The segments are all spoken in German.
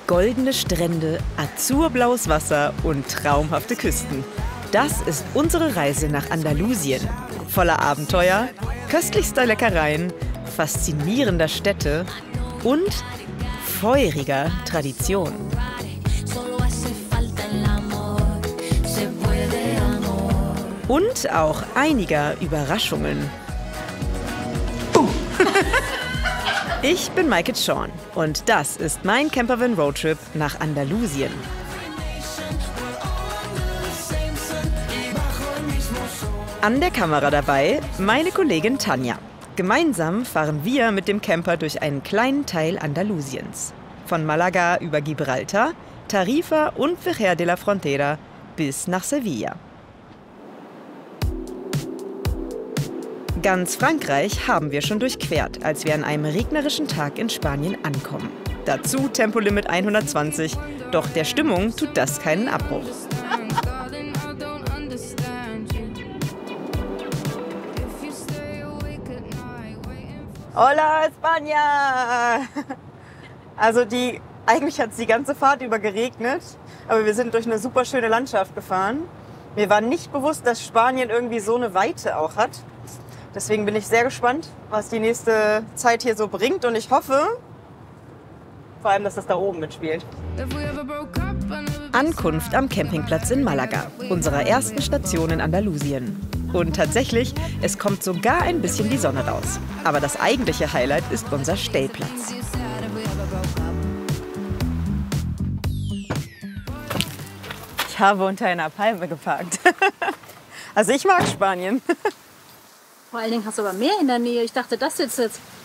Goldene Strände, azurblaues Wasser und traumhafte Küsten. Das ist unsere Reise nach Andalusien. Voller Abenteuer, köstlichster Leckereien, faszinierender Städte und feuriger Tradition. Und auch einiger Überraschungen. Ich bin Maike Tschorn und das ist mein Campervan Roadtrip nach Andalusien. An der Kamera dabei meine Kollegin Tanja. Gemeinsam fahren wir mit dem Camper durch einen kleinen Teil Andalusiens. Von Malaga über Gibraltar, Tarifa und Vejer de la Frontera bis nach Sevilla. Ganz Frankreich haben wir schon durchquert, als wir an einem regnerischen Tag in Spanien ankommen. Dazu Tempolimit 120, doch der Stimmung tut das keinen Abbruch. Hola, España! Also eigentlich hat es die ganze Fahrt über geregnet, aber wir sind durch eine super schöne Landschaft gefahren. Mir war nicht bewusst, dass Spanien irgendwie so eine Weite auch hat. Deswegen bin ich sehr gespannt, was die nächste Zeit hier so bringt. Und ich hoffe, vor allem, dass das da oben mitspielt. Ankunft am Campingplatz in Malaga, unserer ersten Station in Andalusien. Und tatsächlich, es kommt sogar ein bisschen die Sonne raus. Aber das eigentliche Highlight ist unser Stellplatz. Ich habe unter einer Palme geparkt. Also ich mag Spanien. Vor allen Dingen hast du aber Meer in der Nähe. Ich dachte, das jetzt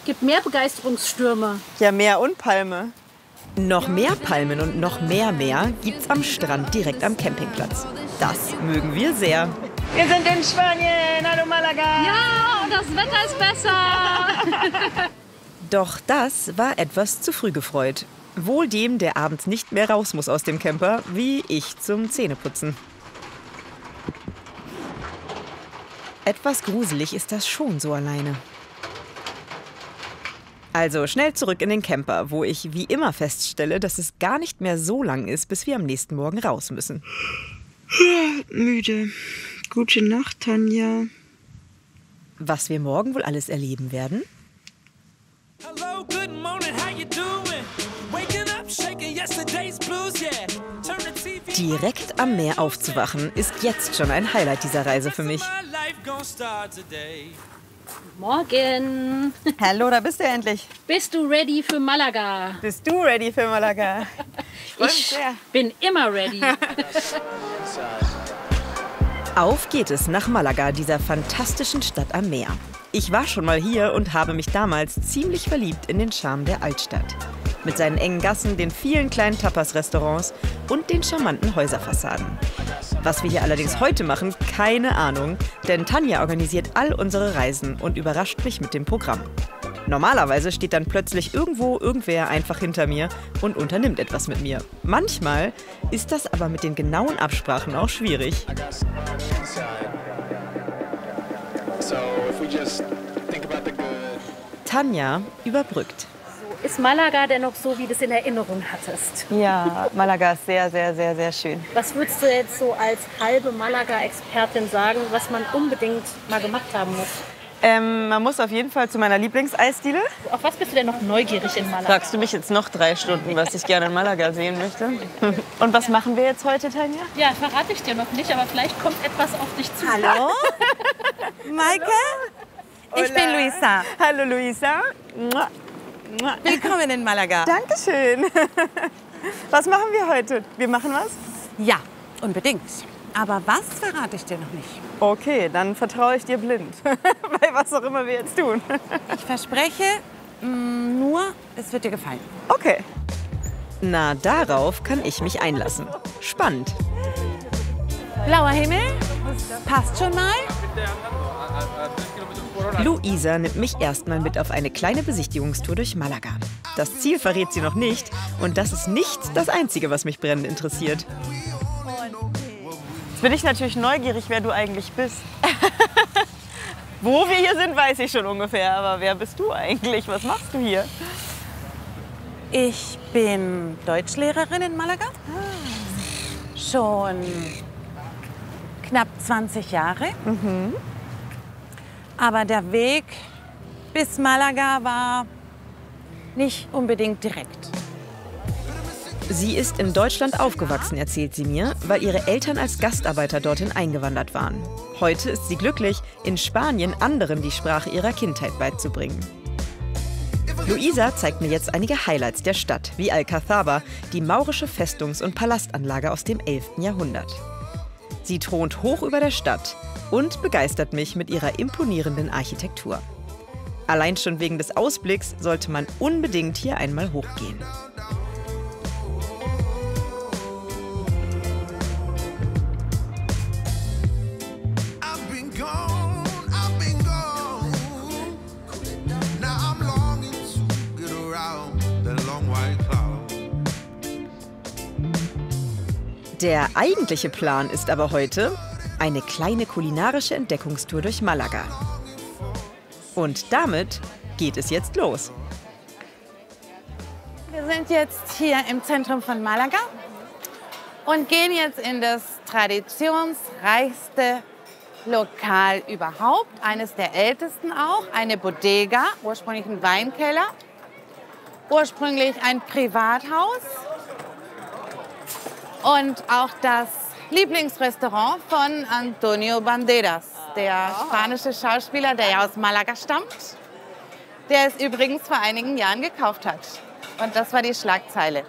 gibt mehr Begeisterungsstürme. Ja, Meer und Palme. Noch mehr Palmen und noch mehr Meer gibt's am Strand direkt am Campingplatz. Das mögen wir sehr. Wir sind in Spanien. Hallo Malaga. Ja, und das Wetter ist besser. Doch das war etwas zu früh gefreut. Wohl dem, der abends nicht mehr raus muss aus dem Camper, wie ich zum Zähneputzen. Etwas gruselig ist das schon so alleine. Also schnell zurück in den Camper, wo ich wie immer feststelle, dass es gar nicht mehr so lang ist, bis wir am nächsten Morgen raus müssen. Müde. Gute Nacht, Tanja. Was wir morgen wohl alles erleben werden? Hello, good morning, how you doing? Waking up, shaking yesterday's blues, yeah. Direkt am Meer aufzuwachen, ist jetzt schon ein Highlight dieser Reise für mich. Morgen. Hallo, da bist du endlich. Bist du ready für Malaga? Bist du ready für Malaga? Ich bin immer ready. Auf geht es nach Malaga, dieser fantastischen Stadt am Meer. Ich war schon mal hier und habe mich damals ziemlich verliebt in den Charme der Altstadt. Mit seinen engen Gassen, den vielen kleinen Tapas-Restaurants und den charmanten Häuserfassaden. Was wir hier allerdings heute machen, keine Ahnung, denn Tanja organisiert all unsere Reisen und überrascht mich mit dem Programm. Normalerweise steht dann plötzlich irgendwer einfach hinter mir und unternimmt etwas mit mir. Manchmal ist das aber mit den genauen Absprachen auch schwierig. Tanja überbrückt. Ist Malaga denn noch so, wie du es in Erinnerung hattest? Ja, Malaga ist sehr, sehr, sehr, sehr schön. Was würdest du jetzt so als halbe Malaga-Expertin sagen, was man unbedingt mal gemacht haben muss? Man muss auf jeden Fall zu meiner Lieblingseisdiele. Auf was bist du denn noch neugierig in Malaga? Fragst du mich jetzt noch 3 Stunden, was ich gerne in Malaga sehen möchte? Und was machen wir jetzt heute, Tanja? Ja, verrate ich dir noch nicht, aber vielleicht kommt etwas auf dich zu. Hallo? Maike? Ich bin Luisa. Hallo Luisa. Willkommen in Malaga. Dankeschön. Was machen wir heute? Wir machen was? Ja, unbedingt. Aber was verrate ich dir noch nicht. Okay, dann vertraue ich dir blind. Bei was auch immer wir jetzt tun. Ich verspreche nur, es wird dir gefallen. Okay. Na, darauf kann ich mich einlassen. Spannend. Blauer Himmel, passt schon mal. Luisa nimmt mich erstmal mit auf eine kleine Besichtigungstour durch Malaga. Das Ziel verrät sie noch nicht und das ist nicht das Einzige, was mich brennend interessiert. Jetzt bin ich natürlich neugierig, wer du eigentlich bist. Wo wir hier sind, weiß ich schon ungefähr, aber wer bist du eigentlich? Was machst du hier? Ich bin Deutschlehrerin in Malaga. Schon knapp 20 Jahre. Aber der Weg bis Malaga war nicht unbedingt direkt. Sie ist in Deutschland aufgewachsen, erzählt sie mir, weil ihre Eltern als Gastarbeiter dorthin eingewandert waren. Heute ist sie glücklich, in Spanien anderen die Sprache ihrer Kindheit beizubringen. Luisa zeigt mir jetzt einige Highlights der Stadt, wie Alcazaba, die maurische Festungs- und Palastanlage aus dem 11. Jahrhundert. Sie thront hoch über der Stadt und begeistert mich mit ihrer imponierenden Architektur. Allein schon wegen des Ausblicks sollte man unbedingt hier einmal hochgehen. Der eigentliche Plan ist aber heute eine kleine kulinarische Entdeckungstour durch Malaga. Und damit geht es jetzt los. Wir sind jetzt hier im Zentrum von Malaga und gehen jetzt in das traditionsreichste Lokal überhaupt, eines der ältesten auch, eine Bodega, ursprünglich ein Weinkeller, ursprünglich ein Privathaus. Und auch das Lieblingsrestaurant von Antonio Banderas, der spanische Schauspieler, der ja aus Malaga stammt, der es übrigens vor einigen Jahren gekauft hat. Und das war die Schlagzeile.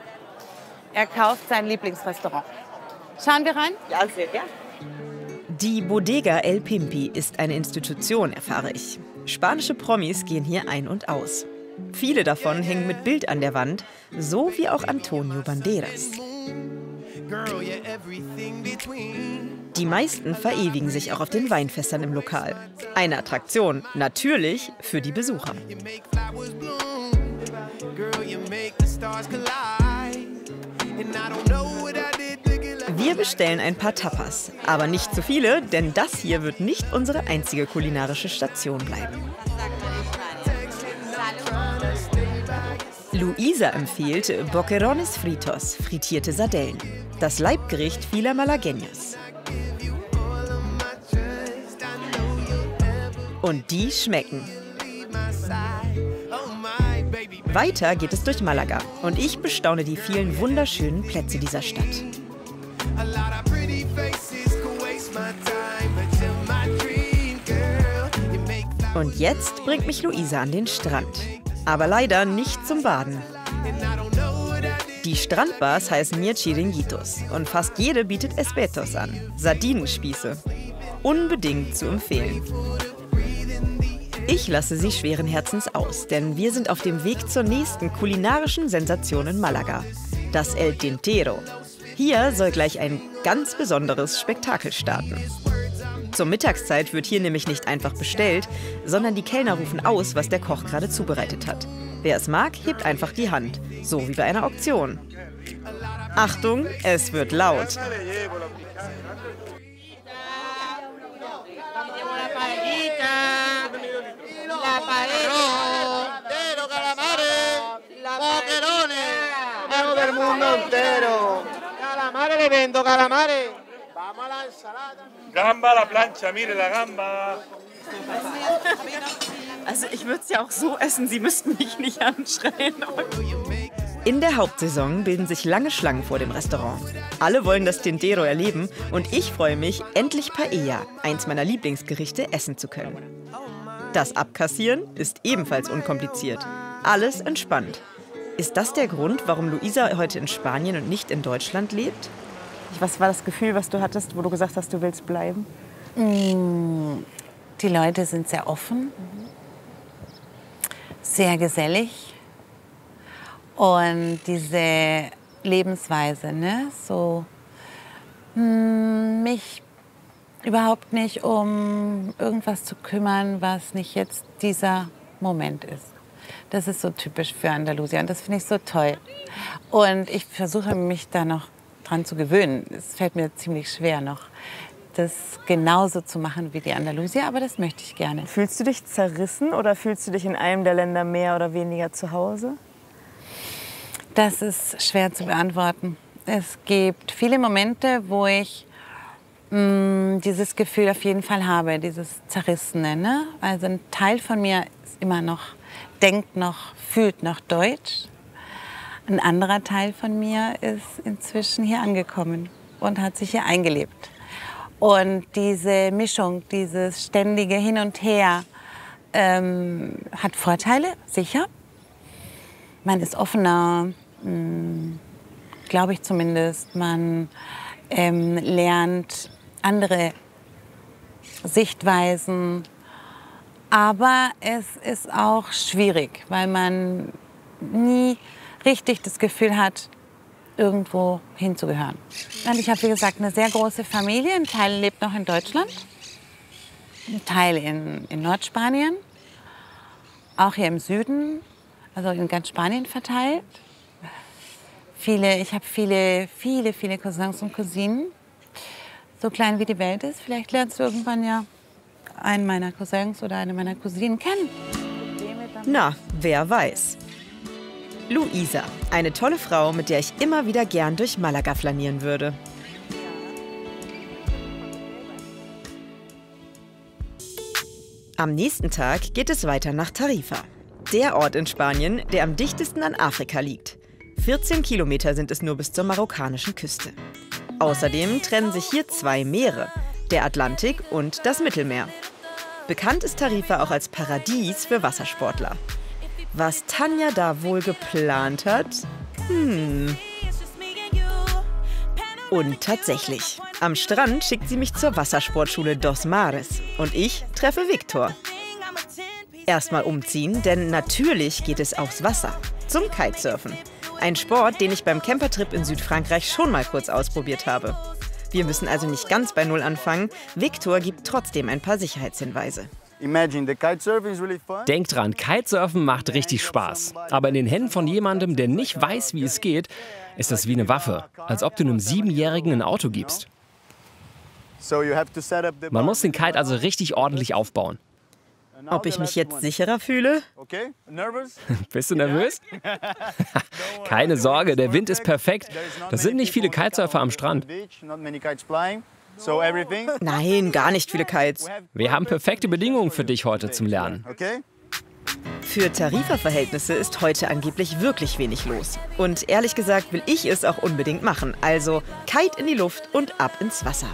Er kauft sein Lieblingsrestaurant. Schauen wir rein? Ja, sehr gerne. Die Bodega El Pimpi ist eine Institution, erfahre ich. Spanische Promis gehen hier ein und aus. Viele davon hängen mit Bild an der Wand, so wie auch Antonio Banderas. Die meisten verewigen sich auch auf den Weinfässern im Lokal. Eine Attraktion, natürlich für die Besucher. Wir bestellen ein paar Tapas, aber nicht zu viele, denn das hier wird nicht unsere einzige kulinarische Station bleiben. Luisa empfiehlt Boquerones Fritos, frittierte Sardellen, das Leibgericht vieler Malagueños. Und die schmecken. Weiter geht es durch Malaga und ich bestaune die vielen wunderschönen Plätze dieser Stadt. Und jetzt bringt mich Luisa an den Strand. Aber leider nicht zum Baden. Die Strandbars heißen hier Chiringuitos und fast jede bietet Espetos an, Sardinenspieße. Unbedingt zu empfehlen. Ich lasse sie schweren Herzens aus, denn wir sind auf dem Weg zur nächsten kulinarischen Sensation in Malaga, das El Tintero. Hier soll gleich ein ganz besonderes Spektakel starten. Zur Mittagszeit wird hier nämlich nicht einfach bestellt, sondern die Kellner rufen aus, was der Koch gerade zubereitet hat. Wer es mag, hebt einfach die Hand, so wie bei einer Auktion. Achtung, es wird laut. Gamba a la plancha, mire la gamba. Also ich würde es ja auch so essen, Sie müssten mich nicht anschreien. In der Hauptsaison bilden sich lange Schlangen vor dem Restaurant. Alle wollen das Tintero erleben und ich freue mich, endlich Paella, eins meiner Lieblingsgerichte, essen zu können. Das Abkassieren ist ebenfalls unkompliziert. Alles entspannt. Ist das der Grund, warum Luisa heute in Spanien und nicht in Deutschland lebt? Was war das Gefühl, was du hattest, wo du gesagt hast, du willst bleiben? Die Leute sind sehr offen, sehr gesellig. Und diese Lebensweise, ne? So, mich überhaupt nicht um irgendwas zu kümmern, was nicht jetzt dieser Moment ist. Das ist so typisch für Andalusien und das finde ich so toll. Und ich versuche mich da noch dran zu gewöhnen. Es fällt mir ziemlich schwer noch, das genauso zu machen wie die Andalusier, aber das möchte ich gerne. Fühlst du dich zerrissen oder fühlst du dich in einem der Länder mehr oder weniger zu Hause? Das ist schwer zu beantworten. Es gibt viele Momente, wo ich dieses Gefühl auf jeden Fall habe, dieses Zerrissene. Ne? Also ein Teil von mir ist immer noch, denkt noch, fühlt noch deutsch. Ein anderer Teil von mir ist inzwischen hier angekommen und hat sich hier eingelebt. Und diese Mischung, dieses ständige Hin und Her hat Vorteile, sicher. Man ist offener, glaube ich zumindest. Man lernt andere Sichtweisen. Aber es ist auch schwierig, weil man nie richtig das Gefühl hat, irgendwo hinzugehören. Und ich habe, wie gesagt, eine sehr große Familie. Ein Teil lebt noch in Deutschland, ein Teil in Nordspanien, auch hier im Süden, also in ganz Spanien verteilt. Ich habe viele Cousins und Cousinen. So klein wie die Welt ist, vielleicht lernst du irgendwann ja einen meiner Cousins oder eine meiner Cousinen kennen. Na, wer weiß. Luisa, eine tolle Frau, mit der ich immer wieder gern durch Malaga flanieren würde. Am nächsten Tag geht es weiter nach Tarifa. Der Ort in Spanien, der am dichtesten an Afrika liegt. 14 Kilometer sind es nur bis zur marokkanischen Küste. Außerdem trennen sich hier 2 Meere, der Atlantik und das Mittelmeer. Bekannt ist Tarifa auch als Paradies für Wassersportler. Was Tanja da wohl geplant hat? Und tatsächlich, am Strand schickt sie mich zur Wassersportschule Dos Mares und ich treffe Viktor. Erstmal umziehen, denn natürlich geht es aufs Wasser, zum Kitesurfen. Ein Sport, den ich beim Campertrip in Südfrankreich schon mal kurz ausprobiert habe. Wir müssen also nicht ganz bei Null anfangen. Viktor gibt trotzdem ein paar Sicherheitshinweise. Denk dran, Kitesurfen macht richtig Spaß. Aber in den Händen von jemandem, der nicht weiß, wie es geht, ist das wie eine Waffe. Als ob du einem 7-Jährigen ein Auto gibst. Man muss den Kite also richtig ordentlich aufbauen. Ob ich mich jetzt sicherer fühle? Bist du nervös? Keine Sorge, der Wind ist perfekt. Das sind nicht viele Kitesurfer am Strand. Nein, gar nicht viele Kites. Wir haben perfekte Bedingungen für dich heute zum Lernen. Für Tarifa-Verhältnisse ist heute angeblich wirklich wenig los. Und ehrlich gesagt will ich es auch unbedingt machen. Also Kite in die Luft und ab ins Wasser.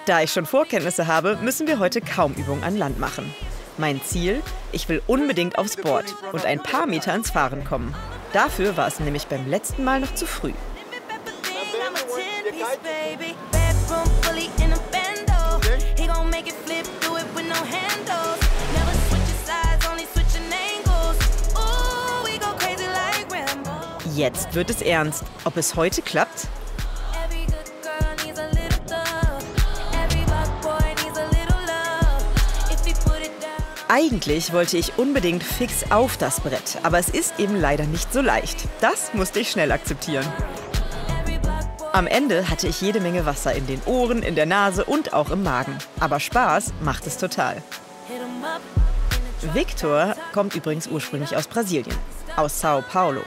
Da ich schon Vorkenntnisse habe, müssen wir heute kaum Übungen an Land machen. Mein Ziel? Ich will unbedingt aufs Board und ein paar Meter ins Fahren kommen. Dafür war es nämlich beim letzten Mal noch zu früh. Jetzt wird es ernst. Ob es heute klappt? Eigentlich wollte ich unbedingt fix auf das Brett, aber es ist eben leider nicht so leicht. Das musste ich schnell akzeptieren. Am Ende hatte ich jede Menge Wasser in den Ohren, in der Nase und auch im Magen. Aber Spaß macht es total. Viktor kommt übrigens ursprünglich aus Brasilien, aus Sao Paulo.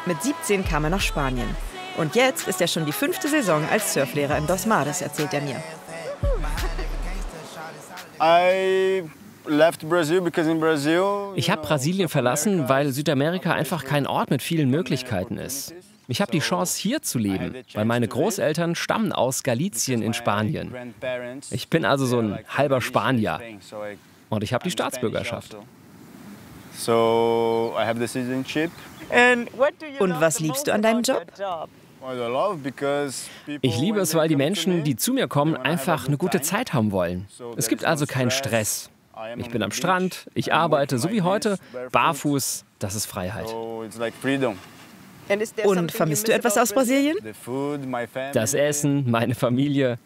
Mit 17 kam er nach Spanien. Und jetzt ist er schon die 5. Saison als Surflehrer in Dos Mares, erzählt er mir. Ich habe Brasilien verlassen, weil Südamerika einfach kein Ort mit vielen Möglichkeiten ist. Ich habe die Chance, hier zu leben, weil meine Großeltern stammen aus Galicien in Spanien. Ich bin also so ein halber Spanier. Und ich habe die Staatsbürgerschaft. Und was liebst du an deinem Job? Ich liebe es, weil die Menschen, die zu mir kommen, einfach eine gute Zeit haben wollen. Es gibt also keinen Stress. Ich bin am Strand, ich arbeite, so wie heute, barfuß, das ist Freiheit. Und vermisst du etwas aus Brasilien? Das Essen, meine Familie.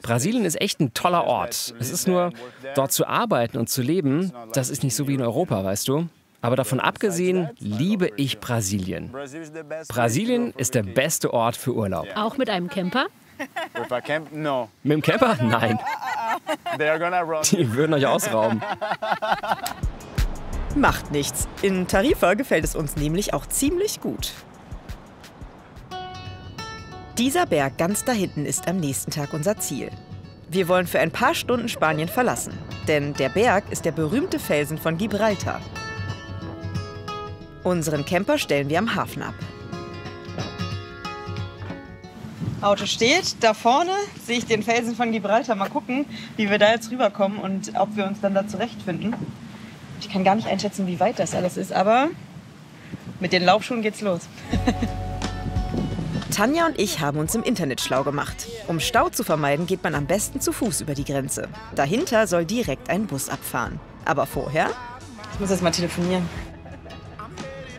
Brasilien ist echt ein toller Ort. Es ist nur, dort zu arbeiten und zu leben, das ist nicht so wie in Europa, weißt du? Aber davon abgesehen liebe ich Brasilien. Brasilien ist der beste Ort für Urlaub. Auch mit einem Camper? Mit dem Camper? Nein. Die würden euch ausrauben. Macht nichts. In Tarifa gefällt es uns nämlich auch ziemlich gut. Dieser Berg ganz da hinten ist am nächsten Tag unser Ziel. Wir wollen für ein paar Stunden Spanien verlassen, denn der Berg ist der berühmte Felsen von Gibraltar. Unseren Camper stellen wir am Hafen ab. Auto steht, da vorne sehe ich den Felsen von Gibraltar. Mal gucken, wie wir da jetzt rüberkommen und ob wir uns dann da zurechtfinden. Ich kann gar nicht einschätzen, wie weit das alles ist, aber mit den Laufschuhen geht's los. Tanja und ich haben uns im Internet schlau gemacht. Um Stau zu vermeiden, geht man am besten zu Fuß über die Grenze. Dahinter soll direkt ein Bus abfahren. Aber vorher... Ich muss jetzt mal telefonieren.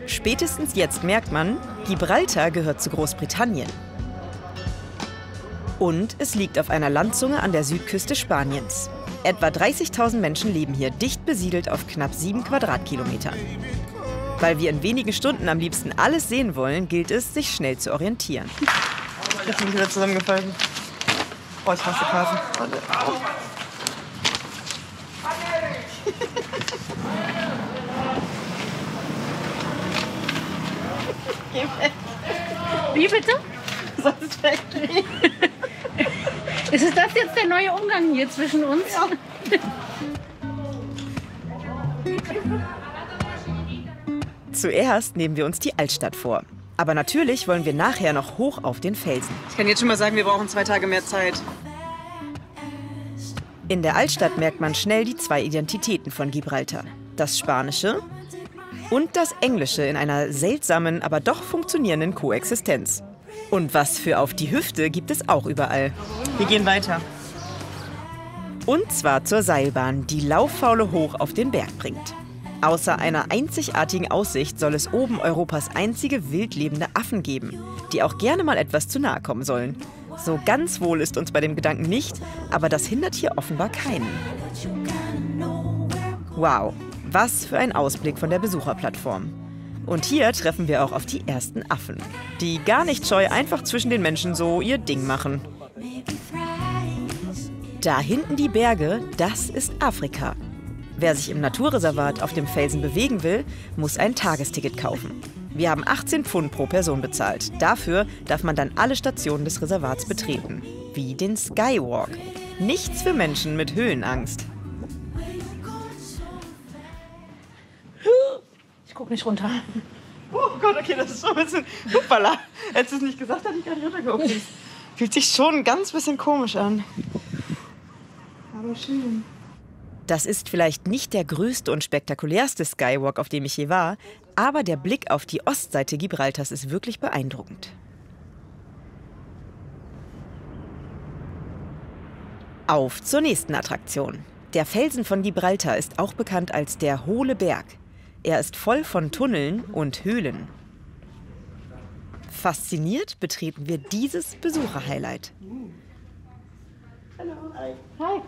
Spätestens jetzt merkt man, Gibraltar gehört zu Großbritannien. Und es liegt auf einer Landzunge an der Südküste Spaniens. Etwa 30.000 Menschen leben hier, dicht besiedelt auf knapp 7 Quadratkilometern. Weil wir in wenigen Stunden am liebsten alles sehen wollen, gilt es, sich schnell zu orientieren. Ich hab mich wieder zusammengefallen. Oh, ich hasse Karten. Geh weg. Wie bitte? Sonst weggehen. Ist das jetzt der neue Umgang hier zwischen uns? Ja. Zuerst nehmen wir uns die Altstadt vor. Aber natürlich wollen wir nachher noch hoch auf den Felsen. Ich kann jetzt schon mal sagen, wir brauchen 2 Tage mehr Zeit. In der Altstadt merkt man schnell die 2 Identitäten von Gibraltar. Das Spanische und das Englische in einer seltsamen, aber doch funktionierenden Koexistenz. Und was für auf die Hüfte gibt es auch überall. Wir gehen weiter. Und zwar zur Seilbahn, die Lauffaule hoch auf den Berg bringt. Außer einer einzigartigen Aussicht soll es oben Europas einzige wildlebende Affen geben, die auch gerne mal etwas zu nahe kommen sollen. So ganz wohl ist uns bei dem Gedanken nicht, aber das hindert hier offenbar keinen. Wow, was für ein Ausblick von der Besucherplattform. Und hier treffen wir auch auf die ersten Affen, die gar nicht scheu einfach zwischen den Menschen so ihr Ding machen. Da hinten die Berge, das ist Afrika. Wer sich im Naturreservat auf dem Felsen bewegen will, muss ein Tagesticket kaufen. Wir haben 18 Pfund pro Person bezahlt. Dafür darf man dann alle Stationen des Reservats betreten. Wie den Skywalk. Nichts für Menschen mit Höhenangst. Ich guck nicht runter. Oh Gott, okay, das ist schon ein bisschen... Hoppala. Hättest du es nicht gesagt, hätte ich gar nicht runtergeguckt. Fühlt sich schon ein ganz bisschen komisch an. Aber schön. Das ist vielleicht nicht der größte und spektakulärste Skywalk, auf dem ich je war, aber der Blick auf die Ostseite Gibraltars ist wirklich beeindruckend. Auf zur nächsten Attraktion. Der Felsen von Gibraltar ist auch bekannt als der Hohle Berg. Er ist voll von Tunneln und Höhlen. Fasziniert betreten wir dieses Besucherhighlight. Hi.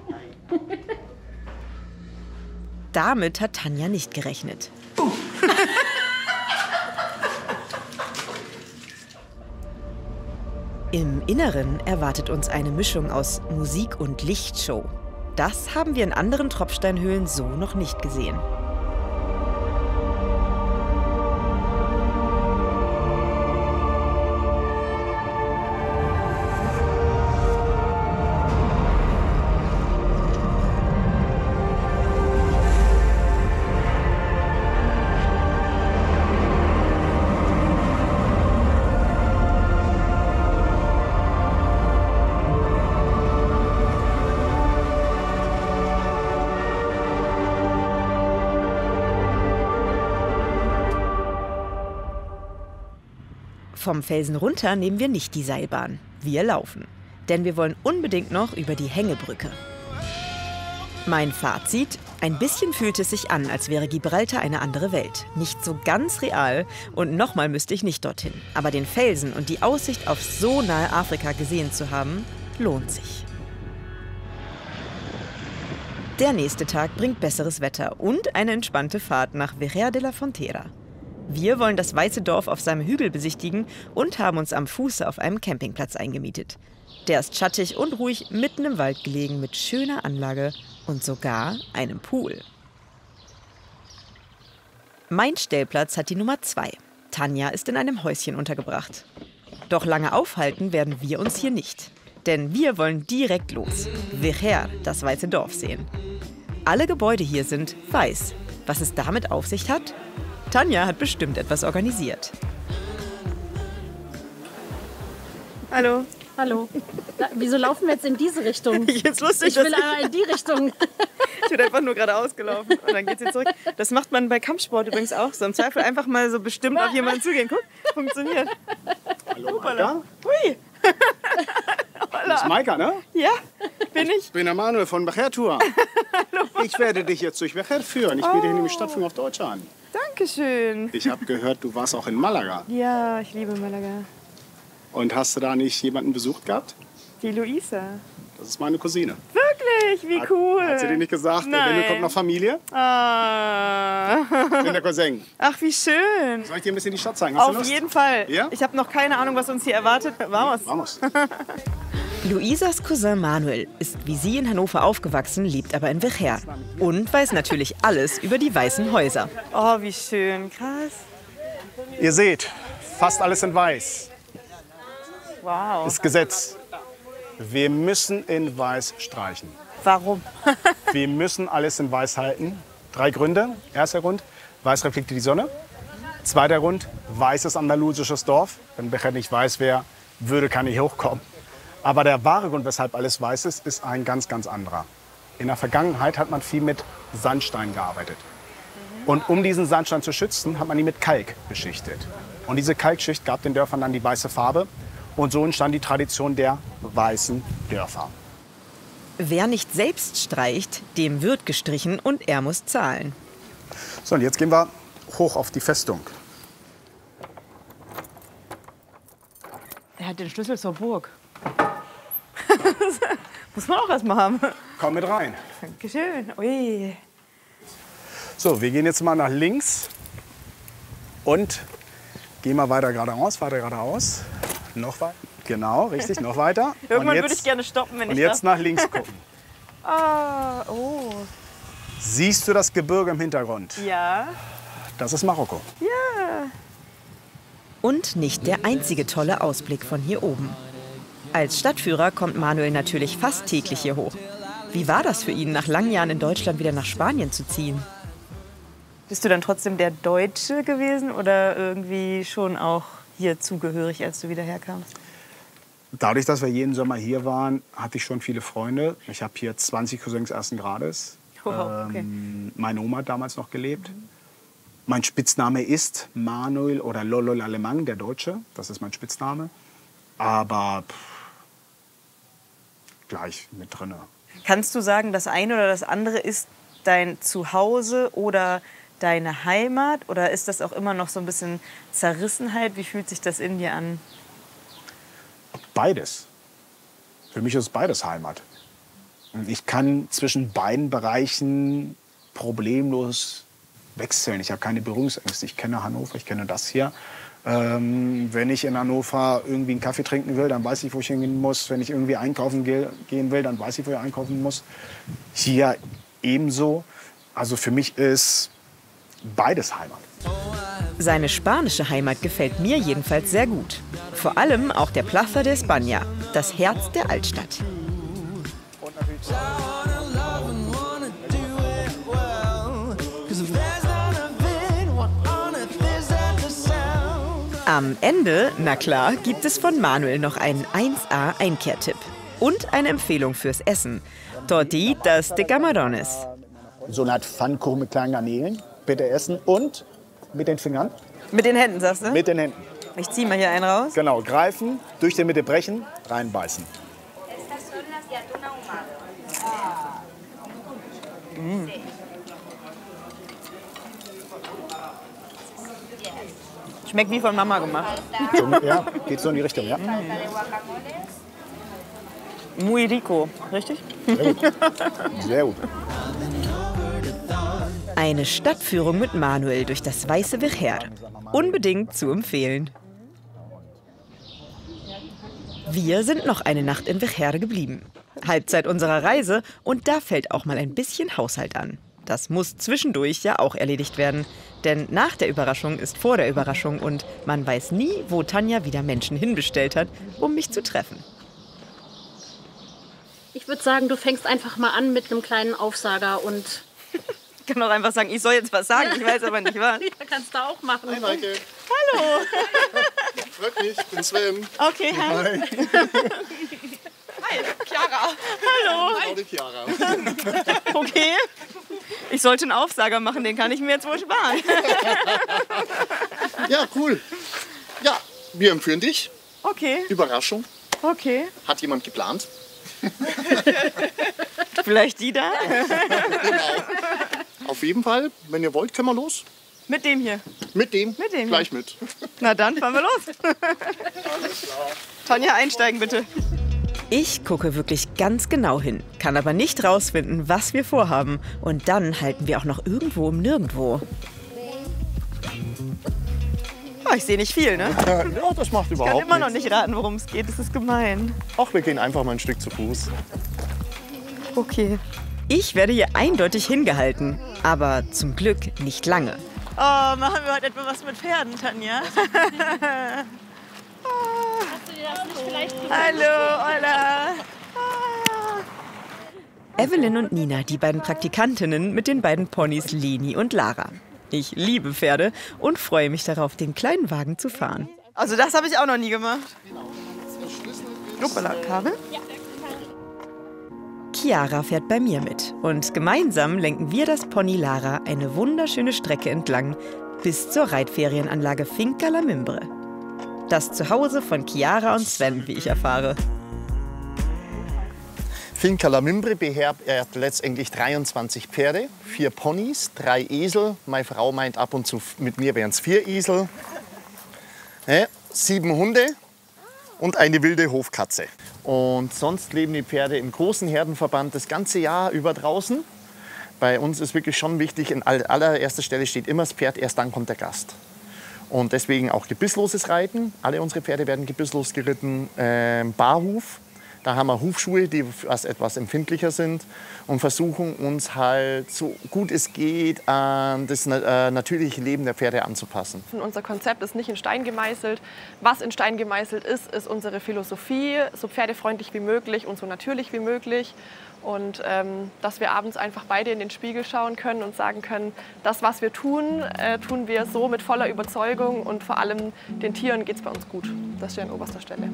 Damit hat Tanja nicht gerechnet. Im Inneren erwartet uns eine Mischung aus Musik und Lichtshow. Das haben wir in anderen Tropfsteinhöhlen so noch nicht gesehen. Vom Felsen runter nehmen wir nicht die Seilbahn. Wir laufen. Denn wir wollen unbedingt noch über die Hängebrücke. Mein Fazit: Ein bisschen fühlt es sich an, als wäre Gibraltar eine andere Welt. Nicht so ganz real und nochmal müsste ich nicht dorthin. Aber den Felsen und die Aussicht auf so nahe Afrika gesehen zu haben, lohnt sich. Der nächste Tag bringt besseres Wetter und eine entspannte Fahrt nach Vejer de la Frontera. Wir wollen das weiße Dorf auf seinem Hügel besichtigen und haben uns am Fuße auf einem Campingplatz eingemietet. Der ist schattig und ruhig mitten im Wald gelegen mit schöner Anlage und sogar einem Pool. Mein Stellplatz hat die Nummer 2. Tanja ist in einem Häuschen untergebracht. Doch lange aufhalten werden wir uns hier nicht. Denn wir wollen direkt los. Vejer, das weiße Dorf, sehen. Alle Gebäude hier sind weiß. Was es damit auf sich hat? Tanja hat bestimmt etwas organisiert. Hallo. Hallo. Wieso laufen wir jetzt in diese Richtung? Jetzt lustig, Ich will aber in die Richtung. Ich bin einfach nur geradeaus gelaufen und dann geht's jetzt zurück. Das macht man bei Kampfsport übrigens auch so. Im Zweifel einfach mal so bestimmt auf jemanden zugehen. Guck, funktioniert. Hallo, Maika. Hui. Das ist Maika, ne? Ja, bin ich. Ich bin der Manuel von Vejer Tour. Ich werde dich jetzt durch Vejer führen. Ich biete hier nämlich Stadtführung auf Deutsch an. Dankeschön. Ich habe gehört, du warst auch in Malaga. Ja, ich liebe Malaga. Und hast du da nicht jemanden besucht gehabt? Die Luisa. Das ist meine Cousine. Wirklich? Wie cool. Hat sie dir nicht gesagt, Nein. wenn du kommt noch Familie? Ah. Ich bin der Cousin. Ach, wie schön. Soll ich dir ein bisschen die Stadt zeigen? Hast du Auf Lust? jeden Fall. Ja? Ich habe noch keine Ahnung, was uns hier erwartet. Vamos. Vamos. Luisas Cousin Manuel ist wie sie in Hannover aufgewachsen, lebt aber in Vejer. Und weiß natürlich alles über die weißen Häuser. Oh, wie schön. Krass. Ihr seht, fast alles in weiß. Wow. Ist Gesetz. Wir müssen in weiß streichen. Warum? Wir müssen alles in weiß halten. 3 Gründe. Erster Grund, weiß reflektiert die Sonne. Zweiter Grund, weißes andalusisches Dorf. Wenn Vejer nicht weiß wäre, würde kann nicht hochkommen. Aber der wahre Grund, weshalb alles weiß ist ein ganz, ganz anderer. In der Vergangenheit hat man viel mit Sandstein gearbeitet. Und um diesen Sandstein zu schützen, hat man ihn mit Kalk beschichtet. Und diese Kalkschicht gab den Dörfern dann die weiße Farbe. Und so entstand die Tradition der weißen Dörfer. Wer nicht selbst streicht, dem wird gestrichen und er muss zahlen. So, und jetzt gehen wir hoch auf die Festung. Er hat den Schlüssel zur Burg. Muss man auch erst mal haben. Komm mit rein. Dankeschön. Ui. So, wir gehen jetzt mal nach links und gehen mal weiter geradeaus, Noch weiter. Genau, richtig, noch weiter. Irgendwann und jetzt, würde ich gerne stoppen, wenn und ich jetzt nach links gucken. Ah, oh. Siehst du das Gebirge im Hintergrund? Ja. Das ist Marokko. Und nicht der einzige tolle Ausblick von hier oben. Als Stadtführer kommt Manuel natürlich fast täglich hier hoch. Wie war das für ihn, nach langen Jahren in Deutschland wieder nach Spanien zu ziehen? Bist du dann trotzdem der Deutsche gewesen oder irgendwie schon auch hier zugehörig, als du wieder herkamst? Dadurch, dass wir jeden Sommer hier waren, hatte ich schon viele Freunde. Ich habe hier 20 Cousins ersten Grades. Wow, okay. Meine Oma hat damals noch gelebt. Mein Spitzname ist Manuel oder Lolol Alemang, der Deutsche. Das ist mein Spitzname. Aber gleich mit drinne. Kannst du sagen, das eine oder das andere ist dein Zuhause oder deine Heimat? Oder ist das auch immer noch so ein bisschen Zerrissenheit? Wie fühlt sich das in dir an? Beides. Für mich ist beides Heimat. Ich kann zwischen beiden Bereichen problemlos wechseln. Ich habe keine Berührungsängste. Ich kenne Hannover, ich kenne das hier. Wenn ich in Hannover irgendwie einen Kaffee trinken will, dann weiß ich, wo ich hingehen muss. Wenn ich irgendwie einkaufen gehen will, dann weiß ich, wo ich einkaufen muss. Hier ebenso. Also für mich ist beides Heimat. Seine spanische Heimat gefällt mir jedenfalls sehr gut. Vor allem auch der Plaza de España, das Herz der Altstadt. Am Ende, na klar, gibt es von Manuel noch einen 1A-Einkehrtipp und eine Empfehlung fürs Essen. Tortitas de Camarones. So eine Art Pfannkuchen mit kleinen Garnelen. Bitte essen und mit den Fingern. Mit den Händen, sagst du? Mit den Händen. Ich zieh mal hier einen raus. Genau, greifen, durch die Mitte brechen, reinbeißen. Schmeckt wie von Mama gemacht. So, ja, geht so in die Richtung, ja? Muy rico, richtig? Sehr gut. Sehr gut. Eine Stadtführung mit Manuel durch das weiße Vejer. Unbedingt zu empfehlen. Wir sind noch eine Nacht in Vejer geblieben. Halbzeit unserer Reise und da fällt auch mal ein bisschen Haushalt an. Das muss zwischendurch ja auch erledigt werden. Denn nach der Überraschung ist vor der Überraschung und man weiß nie, wo Tanja wieder Menschen hinbestellt hat, um mich zu treffen. Ich würde sagen, du fängst einfach mal an mit einem kleinen Aufsager und... Ich kann auch einfach sagen, ich soll jetzt was sagen, ich weiß aber nicht was. Ja, kannst du auch machen. Hi Maike. Hallo. Freut mich, ich bin Sven. Okay, hi. Hi, Chiara. Hallo. Hallo die Chiara. Okay. Ich sollte einen Aufsager machen, den kann ich mir jetzt wohl sparen. Ja, cool. Ja, wir empfehlen dich. Okay, Überraschung. okay. Hat jemand geplant? Vielleicht die da? Genau. Auf jeden Fall, wenn ihr wollt, können wir los. Mit dem hier. Mit dem? Mit dem Gleich mit. Na dann, fahren wir los. Tanja, einsteigen bitte. Ich gucke wirklich ganz genau hin, kann aber nicht rausfinden, was wir vorhaben. Und dann halten wir auch noch irgendwo um nirgendwo. Oh, ich sehe nicht viel, ne? Ja, das macht Ich kann überhaupt immer noch nichts. nicht raten, worum es geht. Das ist gemein. Ach, wir gehen einfach mal ein Stück zu Fuß. Okay. Ich werde hier eindeutig hingehalten. Aber zum Glück nicht lange. Oh, machen wir heute etwa was mit Pferden, Tanja? Hallo, Ola. Evelyn und Nina, die beiden Praktikantinnen mit den beiden Ponys Leni und Lara. Ich liebe Pferde und freue mich darauf, den kleinen Wagen zu fahren. Also das habe ich auch noch nie gemacht. Hoppala, Kabel? Chiara fährt bei mir mit und gemeinsam lenken wir das Pony Lara eine wunderschöne Strecke entlang bis zur Reitferienanlage Finca La Mimbre. Das Zuhause von Chiara und Sven, wie ich erfahre. Finca La Mimbre beherbergt letztendlich 23 Pferde, 4 Ponys, 3 Esel. Meine Frau meint ab und zu, mit mir wären es 4 Esel. 7 Hunde und eine wilde Hofkatze. Und sonst leben die Pferde im großen Herdenverband das ganze Jahr über draußen. Bei uns ist wirklich schon wichtig, an allererster Stelle steht immer das Pferd, erst dann kommt der Gast. Und deswegen auch gebissloses Reiten. Alle unsere Pferde werden gebisslos geritten. Barhuf. Da haben wir Hufschuhe, die etwas empfindlicher sind und versuchen uns halt so gut es geht an das natürliche Leben der Pferde anzupassen. Unser Konzept ist nicht in Stein gemeißelt. Was in Stein gemeißelt ist, ist unsere Philosophie, so pferdefreundlich wie möglich und so natürlich wie möglich. Und dass wir abends einfach beide in den Spiegel schauen können und sagen können, das, was wir tun, tun wir so mit voller Überzeugung und vor allem den Tieren geht es bei uns gut. Das steht an oberster Stelle.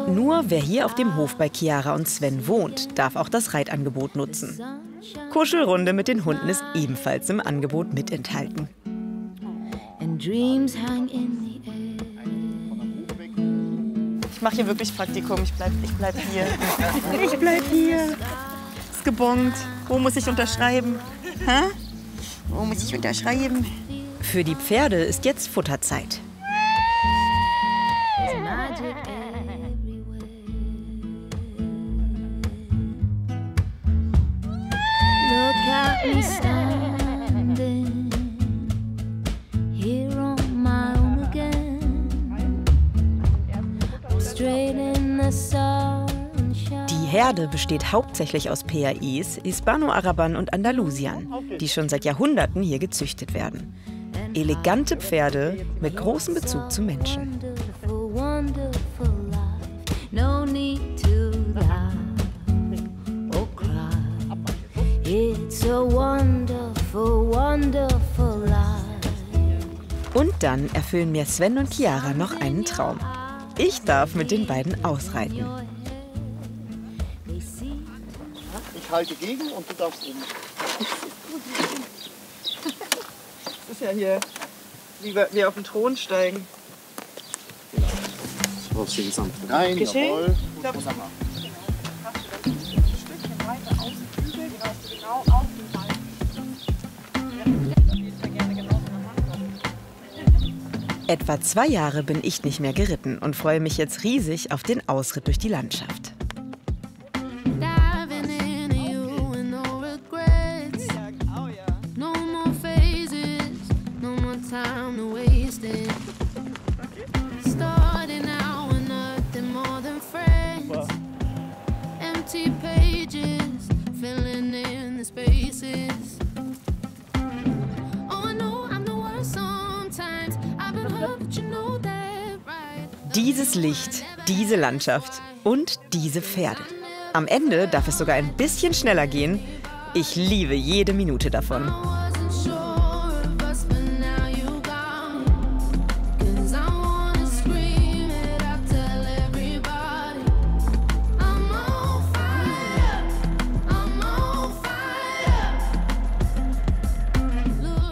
Nur wer hier auf dem Hof bei Chiara und Sven wohnt, darf auch das Reitangebot nutzen. Kuschelrunde mit den Hunden ist ebenfalls im Angebot mit enthalten. Ich mache hier wirklich Praktikum. Ich bleib hier. Ich bleib hier. Ist gebongt. Wo muss ich unterschreiben? Hä? Wo muss ich unterschreiben? Für die Pferde ist jetzt Futterzeit. Die Herde besteht hauptsächlich aus PAIs, Hispano-Arabern und Andalusiern, die schon seit Jahrhunderten hier gezüchtet werden. Elegante Pferde mit großem Bezug zu Menschen. Und dann erfüllen mir Sven und Chiara noch einen Traum. Ich darf mit den beiden ausreiten. Ich halte gegen und du darfst oben. Das ist ja hier, wie wir auf den Thron steigen. So, schön sanft rein, Geschehen? jawohl. Etwa 2 Jahre bin ich nicht mehr geritten und freue mich jetzt riesig auf den Ausritt durch die Landschaft. Empty pages filling in the spaces. Dieses Licht, diese Landschaft und diese Pferde. Am Ende darf es sogar ein bisschen schneller gehen. Ich liebe jede Minute davon.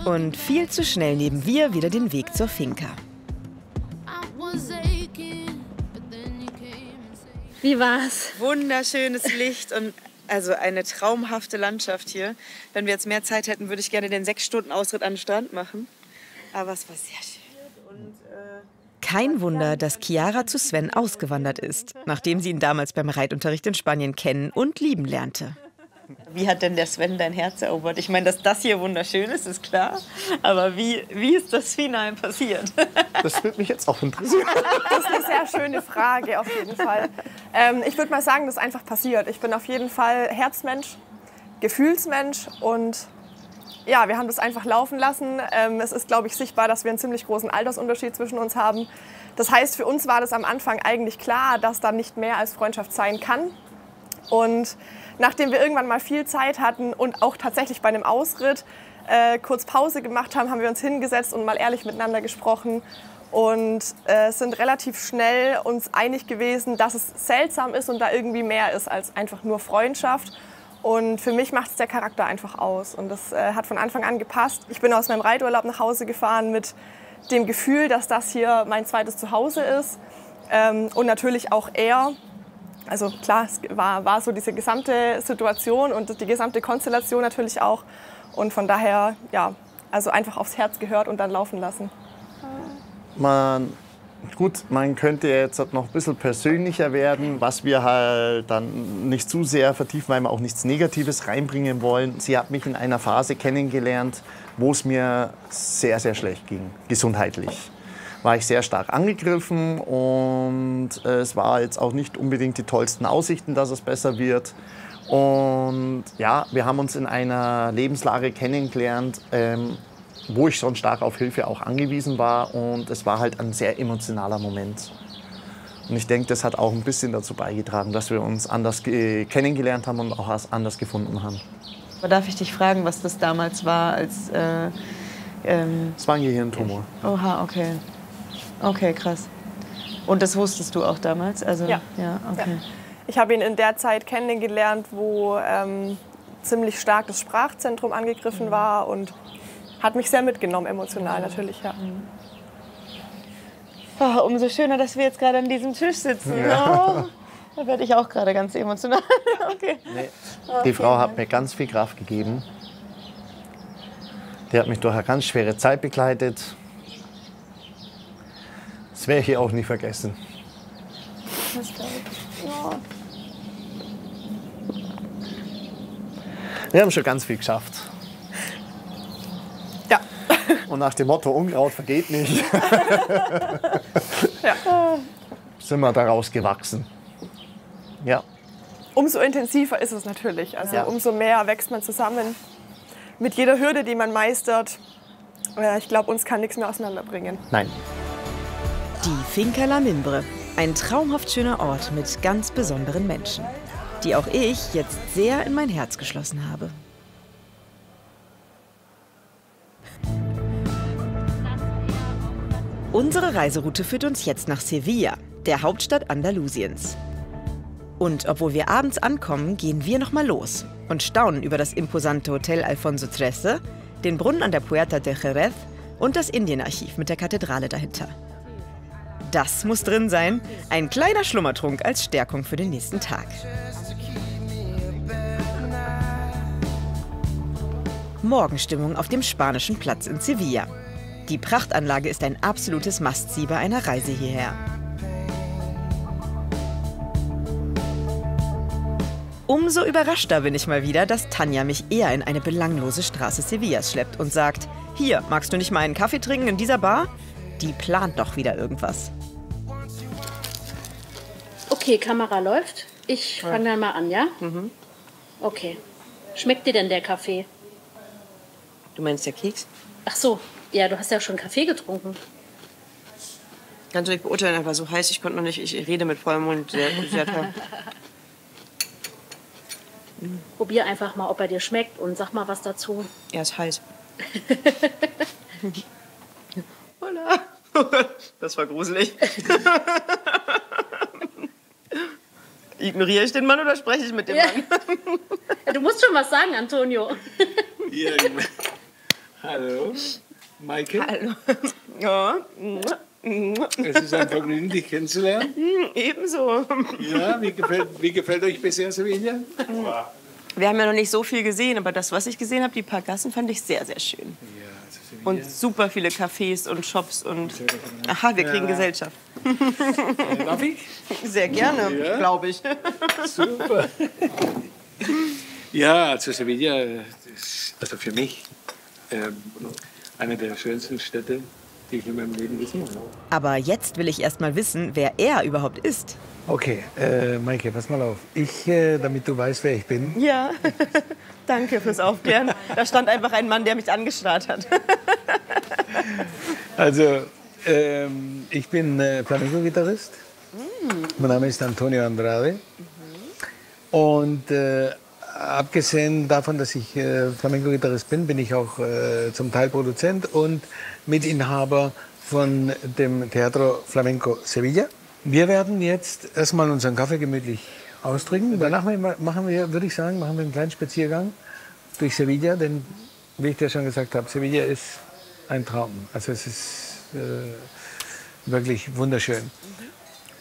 Und viel zu schnell nehmen wir wieder den Weg zur Finca. Wie war's? Wunderschönes Licht und also eine traumhafte Landschaft hier. Wenn wir jetzt mehr Zeit hätten, würde ich gerne den 6-Stunden-Ausritt an den Strand machen. Aber es war sehr schön. Kein Wunder, dass Chiara zu Sven ausgewandert ist, nachdem sie ihn damals beim Reitunterricht in Spanien kennen und lieben lernte. Wie hat denn der Sven dein Herz erobert? Ich meine, dass das hier wunderschön ist, ist klar. Aber wie ist das final passiert? Das würde mich jetzt auch interessieren. Das ist eine sehr schöne Frage, auf jeden Fall. Ich würde mal sagen, das ist einfach passiert. Ich bin auf jeden Fall Herzmensch, Gefühlsmensch und ja, wir haben das einfach laufen lassen. Es ist, glaube ich, sichtbar, dass wir einen ziemlich großen Altersunterschied zwischen uns haben. Das heißt, für uns war das am Anfang eigentlich klar, dass da nicht mehr als Freundschaft sein kann. Und nachdem wir irgendwann mal viel Zeit hatten und auch tatsächlich bei einem Ausritt kurz Pause gemacht haben, haben wir uns hingesetzt und mal ehrlich miteinander gesprochen und sind relativ schnell uns einig gewesen, dass es seltsam ist und da irgendwie mehr ist als einfach nur Freundschaft. Und für mich macht es der Charakter einfach aus und das hat von Anfang an gepasst. Ich bin aus meinem Reiturlaub nach Hause gefahren mit dem Gefühl, dass das hier mein zweites Zuhause ist und natürlich auch er. Also klar, es war so diese gesamte Situation und die gesamte Konstellation natürlich auch. Und von daher, ja, also einfach aufs Herz gehört und dann laufen lassen. Man könnte jetzt noch ein bisschen persönlicher werden, was wir halt dann nicht zu sehr vertiefen, weil wir auch nichts Negatives reinbringen wollen. Sie hat mich in einer Phase kennengelernt, wo es mir sehr, sehr schlecht ging, gesundheitlich. War ich sehr stark angegriffen und es war jetzt auch nicht unbedingt die tollsten Aussichten, dass es besser wird. Und ja, wir haben uns in einer Lebenslage kennengelernt, wo ich schon stark auf Hilfe auch angewiesen war und es war halt ein sehr emotionaler Moment. Und ich denke, das hat auch ein bisschen dazu beigetragen, dass wir uns anders kennengelernt haben und auch anders gefunden haben. Aber darf ich dich fragen, was das damals war, als... Es war ein Gehirntumor. Oha, okay. Okay, krass. Und das wusstest du auch damals? Also, ja. Okay. Ja. Ich habe ihn in der Zeit kennengelernt, wo ziemlich stark das Sprachzentrum angegriffen war und hat mich sehr mitgenommen, emotional natürlich. Ja. Oh, umso schöner, dass wir jetzt gerade an diesem Tisch sitzen. Ja. Oh, da werde ich auch gerade ganz emotional. Okay. Nee. Die Frau hat mir ganz viel Kraft gegeben. Die hat mich durch eine ganz schwere Zeit begleitet. Das werde ich hier auch nie vergessen. Wir haben schon ganz viel geschafft. Ja. Und nach dem Motto, Unkraut vergeht nicht, sind wir daraus gewachsen. Ja. Umso intensiver ist es natürlich. Also umso mehr wächst man zusammen. Mit jeder Hürde, die man meistert. Ich glaube, uns kann nichts mehr auseinanderbringen. Nein. Die Finca La Mimbre. Ein traumhaft schöner Ort mit ganz besonderen Menschen, die auch ich jetzt sehr in mein Herz geschlossen habe. Unsere Reiseroute führt uns jetzt nach Sevilla, der Hauptstadt Andalusiens. Und obwohl wir abends ankommen, gehen wir noch mal los und staunen über das imposante Hotel Alfonso XIII, den Brunnen an der Puerta de Jerez und das Indienarchiv mit der Kathedrale dahinter. Das muss drin sein. Ein kleiner Schlummertrunk als Stärkung für den nächsten Tag. Morgenstimmung auf dem Spanischen Platz in Sevilla. Die Prachtanlage ist ein absolutes Must-See bei einer Reise hierher. Umso überraschter bin ich mal wieder, dass Tanja mich eher in eine belanglose Straße Sevillas schleppt und sagt, hier, magst du nicht mal einen Kaffee trinken in dieser Bar? Die plant doch wieder irgendwas. Okay, Kamera läuft. Ich fange dann mal an, ja? Mhm. Okay. Schmeckt dir denn der Kaffee? Du meinst der Keks? Ach so, ja, du hast ja schon Kaffee getrunken. Kannst du nicht beurteilen, aber so heiß, ich konnte noch nicht, ich rede mit vollem Mund. Sehr, sehr toll. Probier einfach mal, ob er dir schmeckt und sag mal was dazu. Er ist heiß. Hola. Das war gruselig. Ignoriere ich den Mann oder spreche ich mit dem Mann? Ja, du musst schon was sagen, Antonio. Ja, hallo, Maike. Hallo. Ja. Es ist ein Vergnügen, dich kennenzulernen. Ebenso. Ja, wie gefällt euch bisher Sevilla? Wir haben ja noch nicht so viel gesehen, aber das, was ich gesehen habe, die paar Gassen, fand ich sehr, sehr schön. Ja, also Sevilla. Und super viele Cafés und Shops und... Aha, wir kriegen Gesellschaft. Darf ich? Sehr gerne, Ja. glaube ich. Super. Ja, also Sevilla ist also für mich eine der schönsten Städte, die ich in meinem Leben gesehen habe. Aber jetzt will ich erst mal wissen, wer er überhaupt ist. Okay, Maike, pass mal auf. Damit du weißt, wer ich bin. Ja, danke fürs Aufklären. Da stand einfach ein Mann, der mich angestarrt hat. Also, ich bin Flamenco-Gitarrist. Mein Name ist Antonio Andrade. Und abgesehen davon, dass ich Flamenco-Gitarrist bin, bin ich auch zum Teil Produzent und Mitinhaber von dem Teatro Flamenco Sevilla. Wir werden jetzt erstmal unseren Kaffee gemütlich austrinken. Danach machen wir, würde ich sagen, machen wir einen kleinen Spaziergang durch Sevilla, denn wie ich dir schon gesagt habe, Sevilla ist ein Traum. Also es ist wirklich wunderschön.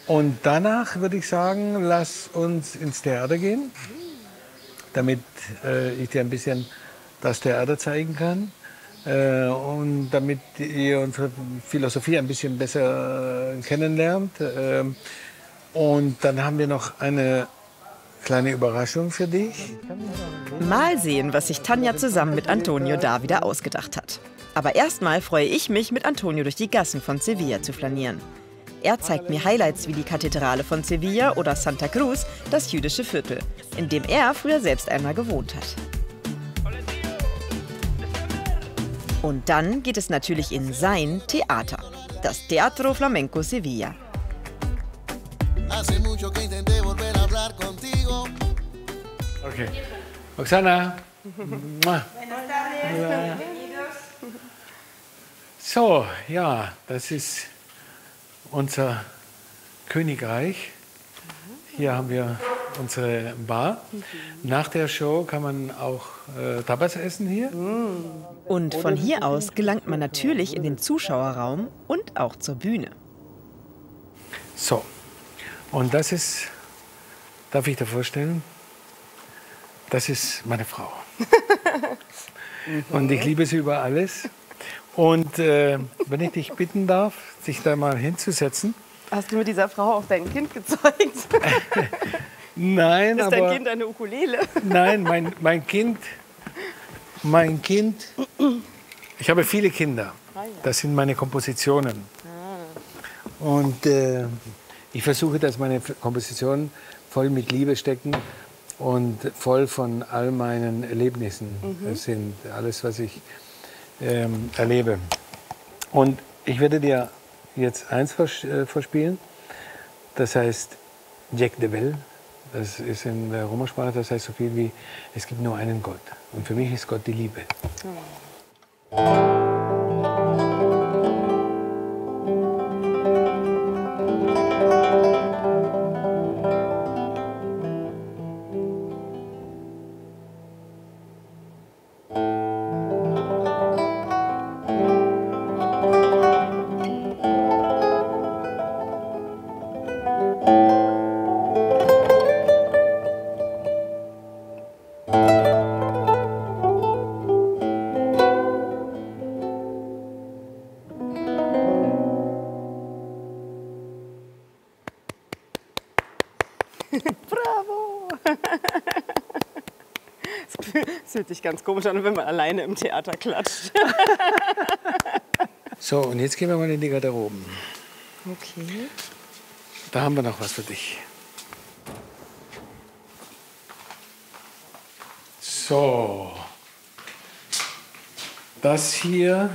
Und danach würde ich sagen, lass uns ins Theater gehen, damit ich dir ein bisschen das Theater zeigen kann und damit ihr unsere Philosophie ein bisschen besser kennenlernt. Und dann haben wir noch eine kleine Überraschung für dich. Mal sehen, was sich Tanja zusammen mit Antonio da wieder ausgedacht hat. Aber erstmal freue ich mich, mit Antonio durch die Gassen von Sevilla zu flanieren. Er zeigt mir Highlights wie die Kathedrale von Sevilla oder Santa Cruz, das jüdische Viertel, in dem er früher selbst einmal gewohnt hat. Und dann geht es natürlich in sein Theater, das Teatro Flamenco Sevilla. Okay. Oksana. So, ja, das ist unser Königreich. Hier haben wir unsere Bar. Nach der Show kann man auch Tapas essen hier. Und von hier aus gelangt man natürlich in den Zuschauerraum und auch zur Bühne. So, und das ist, darf ich dir vorstellen, das ist meine Frau. Und ich liebe sie über alles. Und wenn ich dich bitten darf, sich da mal hinzusetzen. Hast du mit dieser Frau auch dein Kind gezeugt? Nein, ist aber... Ist dein Kind eine Ukulele? Nein, mein Kind... Ich habe viele Kinder. Das sind meine Kompositionen. Und ich versuche, dass meine Kompositionen voll mit Liebe stecken und voll von all meinen Erlebnissen sind. Alles, was ich erlebe. Und ich werde dir jetzt eins vorspielen. Das heißt Jack de Bell. Das ist in der Römersprache, das heißt so viel wie, es gibt nur einen Gott. Und für mich ist Gott die Liebe. Bravo! Es fühlt sich ganz komisch an, wenn man alleine im Theater klatscht. So, und jetzt gehen wir mal in die Garderoben. Okay. Da haben wir noch was für dich. So. Das hier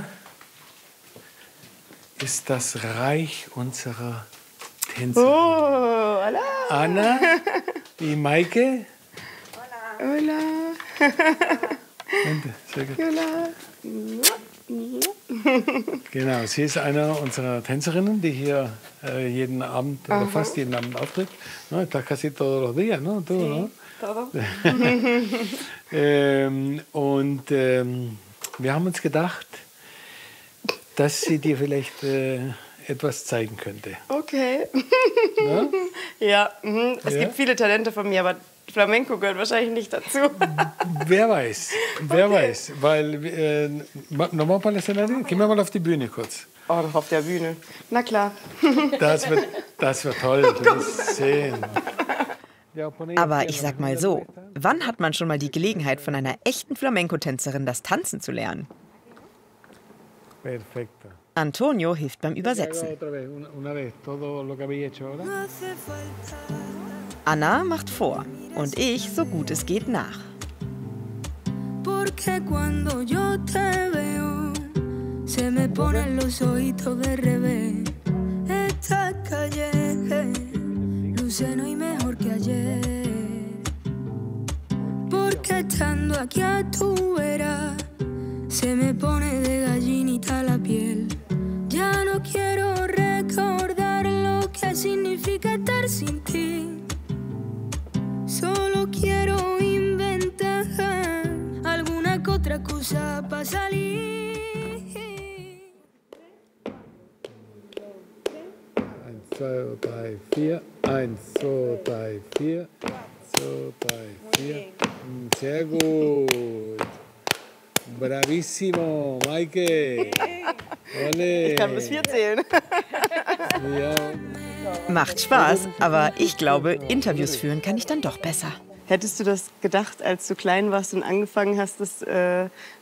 ist das Reich unserer Tänzerin. Oh, hola. Anna, die Maike. Hola. Und, hola. Genau, sie ist eine unserer Tänzerinnen, die hier jeden Abend oder fast jeden Abend auftritt. No, estás casi todos los días, ¿no? Tú, sí, ¿no? Todo. Wir haben uns gedacht, dass sie dir vielleicht etwas zeigen könnte. Okay. Ja, es gibt viele Talente von mir, aber Flamenco gehört wahrscheinlich nicht dazu. Wer weiß, weil nochmal para el escenario, gehen wir mal auf die Bühne kurz. Oh, doch auf der Bühne. Na klar. Das wird toll, du wirst sehen. Aber ich sag mal so, wann hat man schon mal die Gelegenheit, von einer echten Flamenco-Tänzerin das Tanzen zu lernen? Perfekto. Antonio hilft beim Übersetzen. Anna macht vor und ich, so gut es geht, nach. Porque cuando yo te veo, se me ponen los ojitos de revés. Esta calle luce no hay mejor que ayer. Porque estando aquí a tu vera, se me pone de gallinita la piel. Ya no quiero recordar lo que significa estar sin ti. Solo quiero inventar alguna que otra cosa para salir. 1, 2, 3, 4. 1, 2, 3, 4. 1, 2, 3, 4. Sehr gut. Bravissimo, Maike. Ole. Ich kann bis 4 zählen. Ja. Macht Spaß, aber ich glaube, Interviews führen kann ich dann doch besser. Hättest du das gedacht, als du klein warst und angefangen hast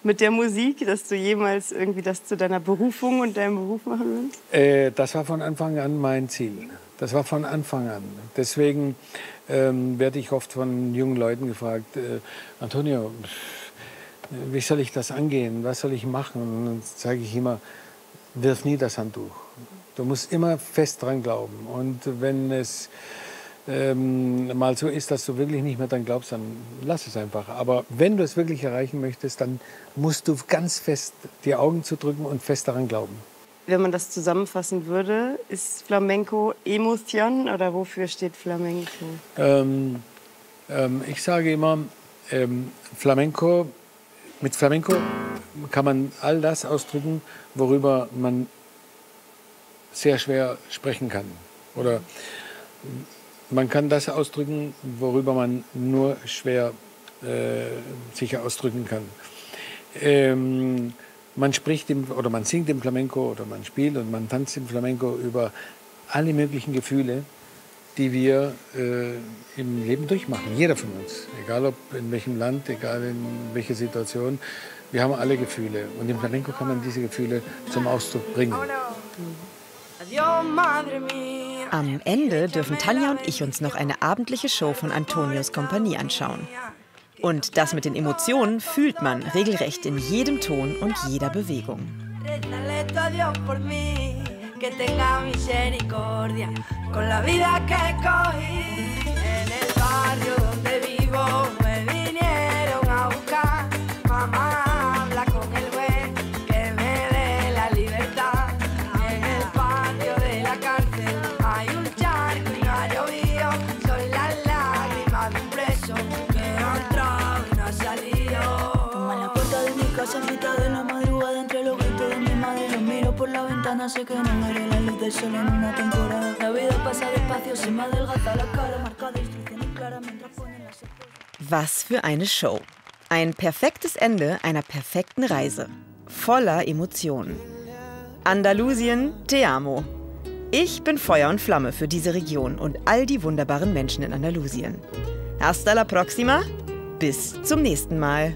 mit der Musik, dass du jemals irgendwie das zu deiner Berufung und deinem Beruf machen willst? Das war von Anfang an mein Ziel. Das war von Anfang an. Deswegen werde ich oft von jungen Leuten gefragt, Antonio, wie soll ich das angehen? Was soll ich machen? Und dann sage ich immer, wirf nie das Handtuch. Du musst immer fest dran glauben. Und wenn es mal so ist, dass du wirklich nicht mehr dran glaubst, dann lass es einfach. Aber wenn du es wirklich erreichen möchtest, dann musst du ganz fest die Augen zudrücken und fest daran glauben. Wenn man das zusammenfassen würde, ist Flamenco Emotion oder wofür steht Flamenco? Ich sage immer, Flamenco, mit Flamenco kann man all das ausdrücken, worüber man sehr schwer sprechen kann. Oder man kann das ausdrücken, worüber man nur schwer sich ausdrücken kann. Man spricht oder man singt im Flamenco oder man spielt und man tanzt im Flamenco über alle möglichen Gefühle, die wir im Leben durchmachen. Jeder von uns, egal ob in welchem Land, egal in welcher Situation, wir haben alle Gefühle. Und im Flamenco kann man diese Gefühle zum Ausdruck bringen. Am Ende dürfen Tanja und ich uns noch eine abendliche Show von Antonios Kompanie anschauen. Und das mit den Emotionen fühlt man regelrecht in jedem Ton und jeder Bewegung. Sé que no veré la luz del sol en una temporada. La vida pasa despacio, se me adelgaza la cara, marcada instrucciones claras mientras ponen las. Was für eine Show. Ein perfektes Ende einer perfekten Reise. Voller Emotionen. Andalusien, te amo. Ich bin Feuer und Flamme für diese Region und all die wunderbaren Menschen in Andalusien. Hasta la próxima. Bis zum nächsten Mal.